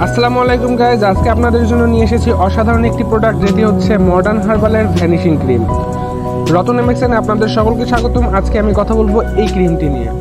আসসালামু আলাইকুম গাইজ, আজকে আপনাদের জন্য নিয়ে এসেছি অসাধারণ একটি প্রোডাক্ট, যেটি হচ্ছে মডার্ন হার্বালের ভ্যানিশিং ক্রিম। রতন এমএক্সএনে আপনাদের সকলকে স্বাগতম। আজকে আমি কথা বলবো এই ক্রিমটি নিয়ে।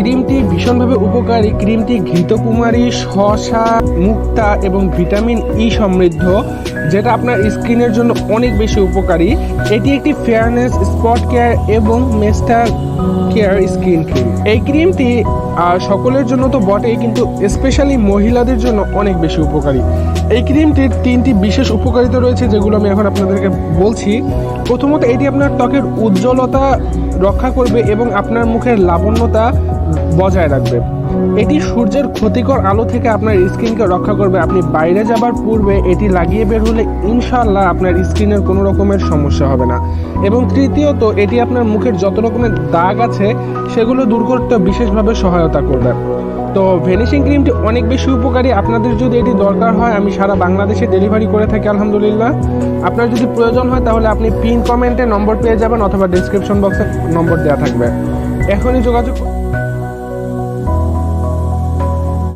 ক্রিমটি ভীষণভাবে উপকারী। ক্রিমটি ঘৃতকুমারী, শসা, মুক্তা এবং ভিটামিন ই সমৃদ্ধ, যেটা আপনার স্কিনের জন্য অনেক বেশি উপকারী। এটি একটি ফেয়ারনেস, স্পট কেয়ার এবং মেস্টার কেয়ার স্কিন ক্রিম। এই ক্রিমটি সকলের জন্য তো বটেই, কিন্তু স্পেশালি মহিলাদের জন্য অনেক বেশি উপকারী। এই ক্রিমটির 3টি বিশেষ উপকারিতা রয়েছে, যেগুলো আমি এখন আপনাদেরকে বলছি। প্রথমত, এটি আপনার ত্বকের উজ্জ্বলতা রক্ষা করবে এবং আপনার মুখের লাবণ্যতা বজায় রাখবে। এটি সূর্যের ক্ষতিকর আলো থেকে আপনার স্কিনকে রক্ষা করবে। আপনি বাইরে যাবার পূর্বে এটি লাগিয়ে বের হলে ইনশাআল্লাহ আপনার স্কিনের কোনো রকমের সমস্যা হবে না। এবং তৃতীয়ত, এটি আপনার মুখের যত রকমের দাগ আছে সেগুলো দূর করতে বিশেষভাবে সহায়তা করবে। তো ভ্যানিশিং ক্রিমটি অনেক বেশি উপকারী। আপনাদের যদি এটি দরকার হয়, আমি সারা বাংলাদেশে ডেলিভারি করে থাকি আলহামদুলিল্লাহ। আপনার যদি প্রয়োজন হয় তাহলে আপনি পিন কমেন্টে নম্বর পেয়ে যাবেন, অথবা ডিসক্রিপশন বক্সে নম্বর দেওয়া থাকবে। এখনই যোগাযোগ